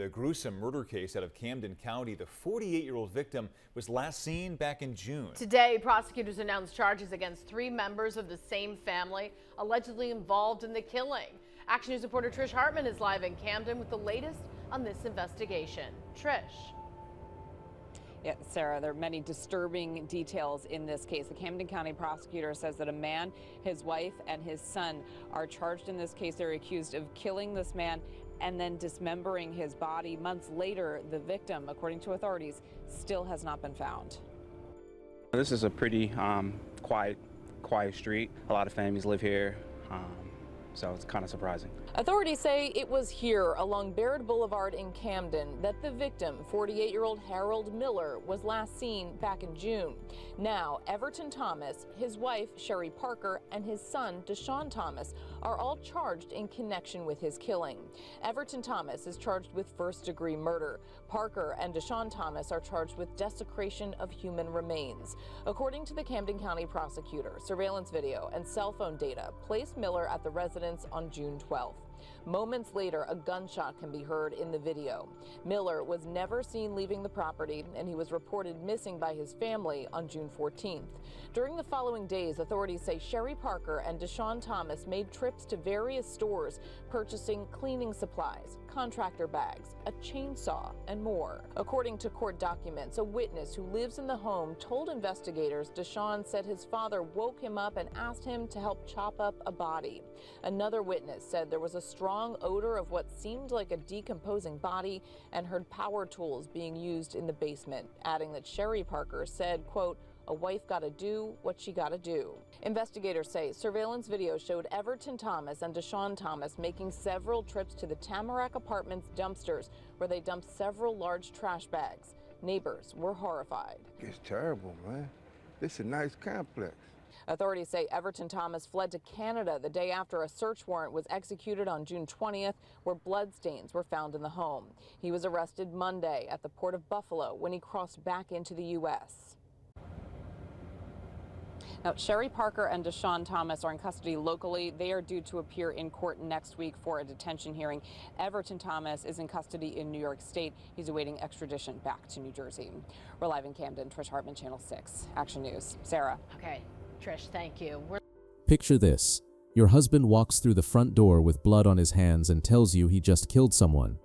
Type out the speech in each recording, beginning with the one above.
a gruesome murder case out of Camden County. The 48-year-old victim was last seen back in June. Today, prosecutors announced charges against 3 members of the same family allegedly involved in the killing. Action News reporter Trish Hartman is live in Camden with the latest on this investigation. Trish. Yeah, Sarah, there are many disturbing details in this case. The Camden County prosecutor says that a man, his wife, and his son are charged in this case. They're accused of killing this man and then dismembering his body. Months later, the victim, according to authorities, still has not been found. This is a pretty quiet street. A lot of families live here, so it's kind of surprising. Authorities say it was here along Baird Boulevard in Camden that the victim, 48-year-old Harold Miller, was last seen back in June. Now, Everton Thomas, his wife, Sherry Parker, and his son, Deshaun Thomas, are all charged in connection with his killing. Everton Thomas is charged with first-degree murder. Parker and Deshaun Thomas are charged with desecration of human remains. According to the Camden County prosecutor, surveillance video and cell phone data placed Miller at the residence on June 12th. Moments later, a gunshot can be heard in the video. Miller was never seen leaving the property, and he was reported missing by his family on June 14th. During the following days, authorities say Sherry Parker and Deshaun Thomas made trips to various stores, purchasing cleaning supplies, contractor bags, a chainsaw, and more. According to court documents, a witness who lives in the home told investigators Deshaun said his father woke him up and asked him to help chop up a body. Another witness said there was a strong odor of what seemed like a decomposing body and heard power tools being used in the basement, adding that Sherry Parker said, quote, "A wife gotta do what she gotta do." Investigators say surveillance video showed Everton Thomas and Deshaun Thomas making several trips to the Tamarack Apartments dumpsters where they dumped several large trash bags. Neighbors were horrified. It's terrible, man. This is a nice complex. Authorities say Everton Thomas fled to Canada the day after a search warrant was executed on June 20th, where bloodstains were found in the home. He was arrested Monday at the Port of Buffalo when he crossed back into the U.S. Now, Sherry Parker and Deshaun Thomas are in custody locally. They are due to appear in court next week for a detention hearing. Everton Thomas is in custody in New York State. He's awaiting extradition back to New Jersey. We're live in Camden. Trish Hartman, Channel 6, Action News. Sarah. Okay, Trish, thank you. Picture this. Your husband walks through the front door with blood on his hands and tells you he just killed someone.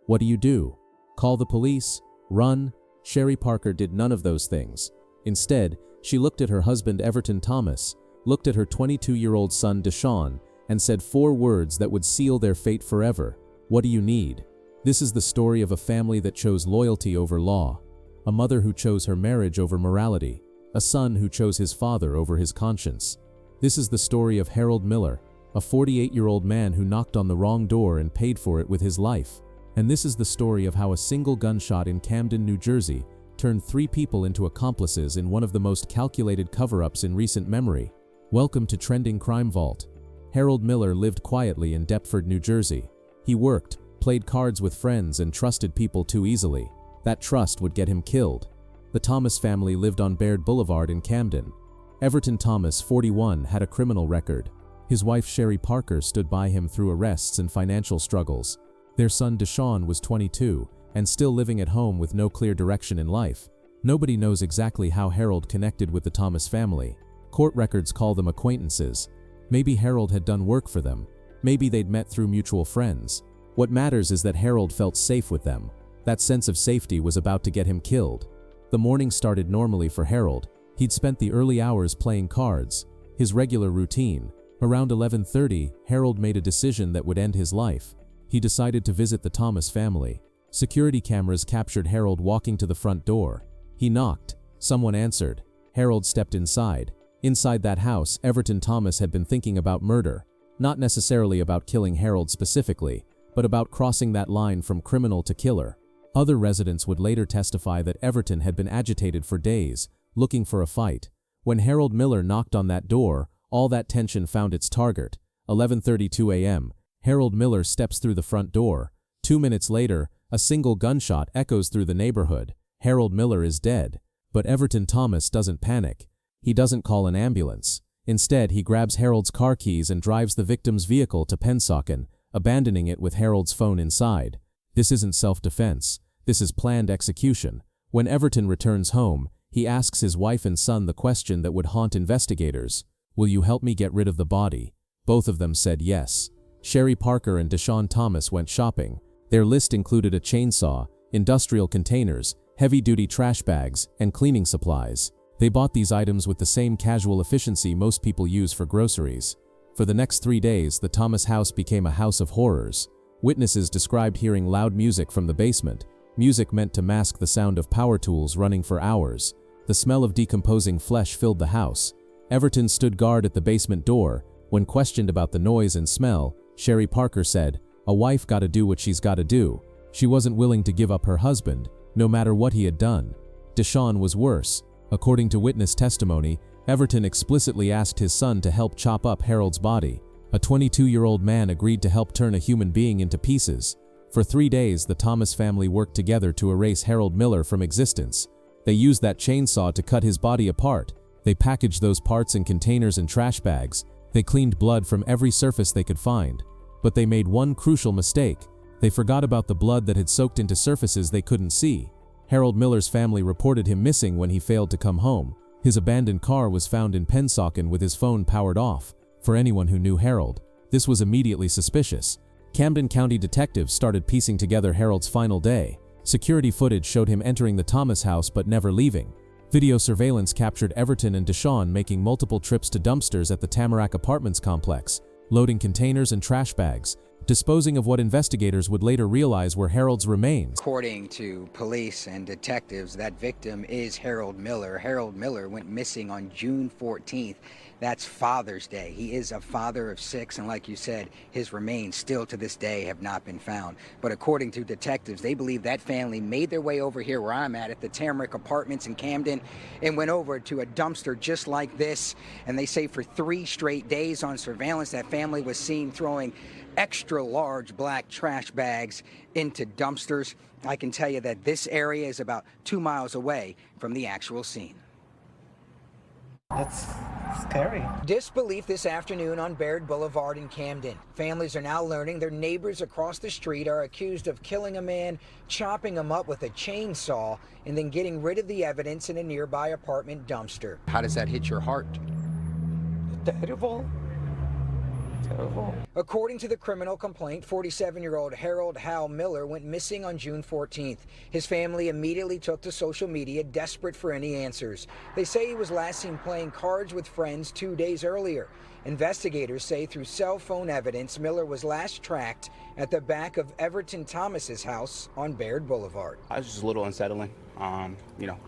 What do? Call the police? Run? Sherry Parker did none of those things. Instead, she looked at her husband Everton Thomas, looked at her 22-year-old son Deshaun, and said 4 words that would seal their fate forever. What do you need? This is the story of a family that chose loyalty over law, a mother who chose her marriage over morality, a son who chose his father over his conscience. This is the story of Harold Miller, a 48-year-old man who knocked on the wrong door and paid for it with his life. And this is the story of how a single gunshot in Camden, New Jersey, turned 3 people into accomplices in one of the most calculated cover-ups in recent memory. Welcome to Trending Crime Vault. Harold Miller lived quietly in Deptford, New Jersey. He worked, played cards with friends, and trusted people too easily. That trust would get him killed. The Thomas family lived on Baird Boulevard in Camden. Everton Thomas, 41, had a criminal record. His wife Sherry Parker stood by him through arrests and financial struggles. Their son Deshaun was 22, and still living at home with no clear direction in life. Nobody knows exactly how Harold connected with the Thomas family. Court records call them acquaintances. Maybe Harold had done work for them. Maybe they'd met through mutual friends. What matters is that Harold felt safe with them. That sense of safety was about to get him killed. The morning started normally for Harold. He'd spent the early hours playing cards, his regular routine. Around 11:30, Harold made a decision that would end his life. He decided to visit the Thomas family. Security cameras captured Harold walking to the front door. He knocked. Someone answered. Harold stepped inside. Inside that house, Everton Thomas had been thinking about murder. Not necessarily about killing Harold specifically, but about crossing that line from criminal to killer. Other residents would later testify that Everton had been agitated for days, looking for a fight. When Harold Miller knocked on that door, all that tension found its target. 11:32 a.m., Harold Miller steps through the front door. 2 minutes later, a single gunshot echoes through the neighborhood. Harold Miller is dead. But Everton Thomas doesn't panic. He doesn't call an ambulance. Instead, he grabs Harold's car keys and drives the victim's vehicle to Pennsauken, abandoning it with Harold's phone inside. This isn't self-defense. This is planned execution. When Everton returns home, he asks his wife and son the question that would haunt investigators. Will you help me get rid of the body? Both of them said yes. Sherry Parker and Deshaun Thomas went shopping. Their list included a chainsaw, industrial containers, heavy-duty trash bags, and cleaning supplies. They bought these items with the same casual efficiency most people use for groceries. For the next 3 days, the Thomas house became a house of horrors. Witnesses described hearing loud music from the basement, music meant to mask the sound of power tools running for hours. The smell of decomposing flesh filled the house. Everton stood guard at the basement door. When questioned about the noise and smell, Sherry Parker said, "A wife gotta do what she's gotta do." She wasn't willing to give up her husband, no matter what he had done. Deshaun was worse. According to witness testimony, Everton explicitly asked his son to help chop up Harold's body. A 22-year-old man agreed to help turn a human being into pieces. For 3 days, the Thomas family worked together to erase Harold Miller from existence. They used that chainsaw to cut his body apart. They packaged those parts in containers and trash bags. They cleaned blood from every surface they could find. But they made one crucial mistake. They forgot about the blood that had soaked into surfaces they couldn't see. Harold Miller's family reported him missing when he failed to come home. His abandoned car was found in Pennsauken with his phone powered off. For anyone who knew Harold, this was immediately suspicious. Camden County detectives started piecing together Harold's final day. Security footage showed him entering the Thomas house but never leaving. Video surveillance captured Everton and Deshaun making multiple trips to dumpsters at the Tamarack Apartments complex, loading containers and trash bags, disposing of what investigators would later realize were Harold's remains. According to police and detectives, that victim is Harold Miller. Harold Miller went missing on June 14th. That's Father's Day. He is a father of 6, and like you said, his remains still to this day have not been found. But according to detectives, they believe that family made their way over here where I'm at the Tamarack Apartments in Camden, and went over to a dumpster just like this. And they say for 3 straight days on surveillance, that family was seen throwing extra large black trash bags into dumpsters. I can tell you that this area is about 2 miles away from the actual scene. That's scary. Disbelief this afternoon on Baird Boulevard in Camden. Families are now learning their neighbors across the street are accused of killing a man, chopping him up with a chainsaw, and then getting rid of the evidence in a nearby apartment dumpster. How does that hit your heart? Terrible. According to the criminal complaint, 47-year-old Harold Hal Miller went missing on June 14th. His family immediately took to social media, desperate for any answers. They say he was last seen playing cards with friends 2 days earlier. Investigators say through cell phone evidence, Miller was last tracked at the back of Everton Thomas's house on Baird Boulevard. I was just a little unsettling.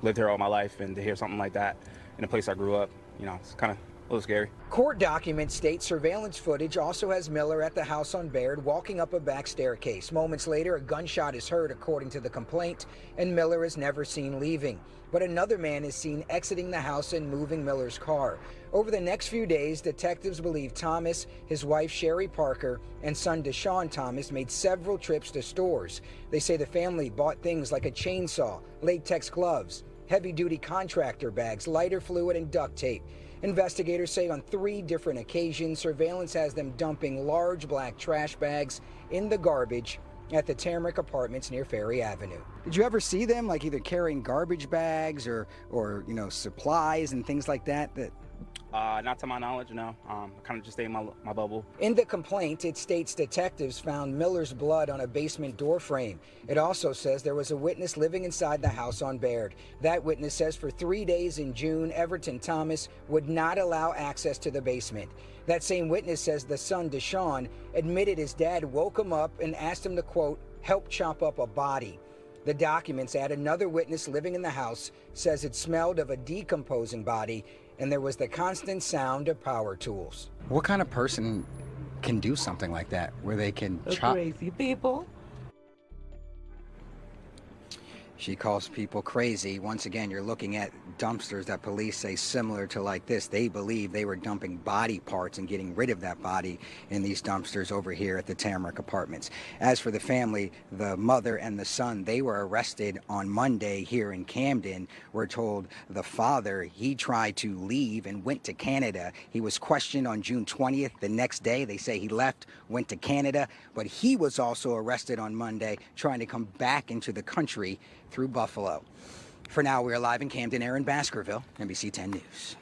Lived here all my life, and to hear something like that in a place I grew up, it's kind of a little scary. Court documents state surveillance footage also has Miller at the house on Baird walking up a back staircase. Moments later, a gunshot is heard according to the complaint, and Miller is never seen leaving. But another man is seen exiting the house and moving Miller's car. Over the next few days, detectives believe Thomas, his wife Sherry Parker, and son Deshaun Thomas made several trips to stores. They say the family bought things like a chainsaw, latex gloves, heavy-duty contractor bags, lighter fluid, and duct tape. Investigators say on 3 different occasions, surveillance has them dumping large black trash bags in the garbage at the Tamarack Apartments near Ferry Avenue. Did you ever see them like either carrying garbage bags or supplies and things like that? Not to my knowledge, no. Kind of just stay in my bubble. In the complaint, it states detectives found Miller's blood on a basement door frame. It also says there was a witness living inside the house on Baird. That witness says for 3 days in June, Everton Thomas would not allow access to the basement. That same witness says the son, Deshaun, admitted his dad woke him up and asked him to, quote, help chop up a body. The documents add another witness living in the house says it smelled of a decomposing body, and there was the constant sound of power tools. What kind of person can do something like that, where they can chop? Crazy people. She calls people crazy. Once again, you're looking at dumpsters that police say similar to like this. They believe they were dumping body parts and getting rid of that body in these dumpsters over here at the Tamarack Apartments. As for the family, the mother and the son, they were arrested on Monday here in Camden. We're told the father, he tried to leave and went to Canada. He was questioned on June 20th. The next day, they say he left, went to Canada, but he was also arrested on Monday trying to come back into the country through Buffalo. For now, we are live in Camden, Aaron Baskerville, NBC 10 News.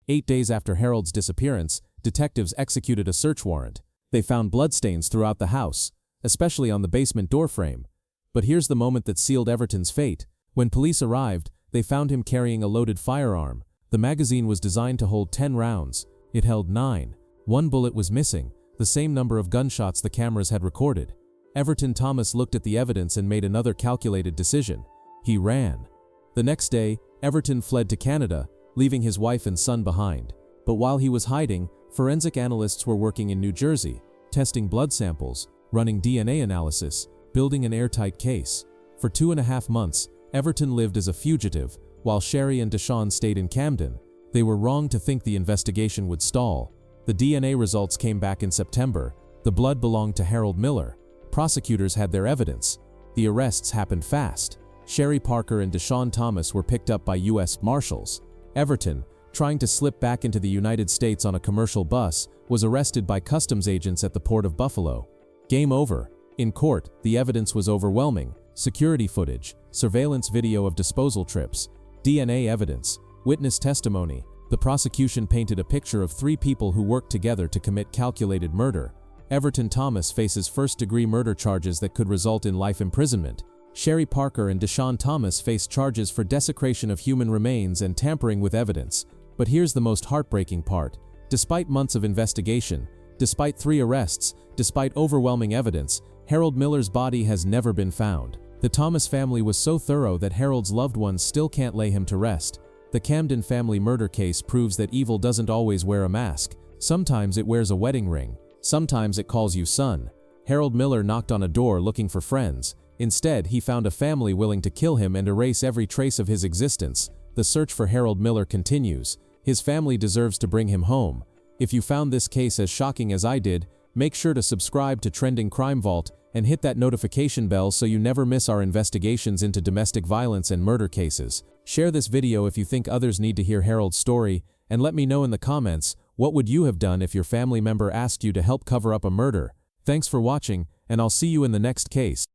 8 days after Harold's disappearance, detectives executed a search warrant. They found bloodstains throughout the house, especially on the basement doorframe. But here's the moment that sealed Everton's fate. When police arrived, they found him carrying a loaded firearm. The magazine was designed to hold 10 rounds. It held 9. One bullet was missing, the same number of gunshots the cameras had recorded. Everton Thomas looked at the evidence and made another calculated decision. He ran. The next day, Everton fled to Canada, leaving his wife and son behind. But while he was hiding, forensic analysts were working in New Jersey, testing blood samples, running DNA analysis, building an airtight case. For 2.5 months, Everton lived as a fugitive, while Sherry and Deshawn stayed in Camden. They were wrong to think the investigation would stall. The DNA results came back in September. The blood belonged to Harold Miller. Prosecutors had their evidence. The arrests happened fast. Sherry Parker and Deshawn Thomas were picked up by U.S. Marshals. Everton, trying to slip back into the United States on a commercial bus, was arrested by customs agents at the port of Buffalo. Game over. In court, the evidence was overwhelming. Security footage, surveillance video of disposal trips, DNA evidence, witness testimony. The prosecution painted a picture of 3 people who worked together to commit calculated murder. Everton Thomas faces first-degree murder charges that could result in life imprisonment. Sherry Parker and Deshawn Thomas face charges for desecration of human remains and tampering with evidence. But here's the most heartbreaking part. Despite months of investigation, despite 3 arrests, despite overwhelming evidence, Harold Miller's body has never been found. The Thomas family was so thorough that Harold's loved ones still can't lay him to rest. The Camden family murder case proves that evil doesn't always wear a mask. Sometimes it wears a wedding ring. Sometimes it calls you son. Harold Miller knocked on a door looking for friends. Instead, he found a family willing to kill him and erase every trace of his existence. The search for Harold Miller continues. His family deserves to bring him home. If you found this case as shocking as I did, make sure to subscribe to Trending Crime Vault and hit that notification bell so you never miss our investigations into domestic violence and murder cases. Share this video if you think others need to hear Harold's story, and let me know in the comments, what would you have done if your family member asked you to help cover up a murder? Thanks for watching, and I'll see you in the next case.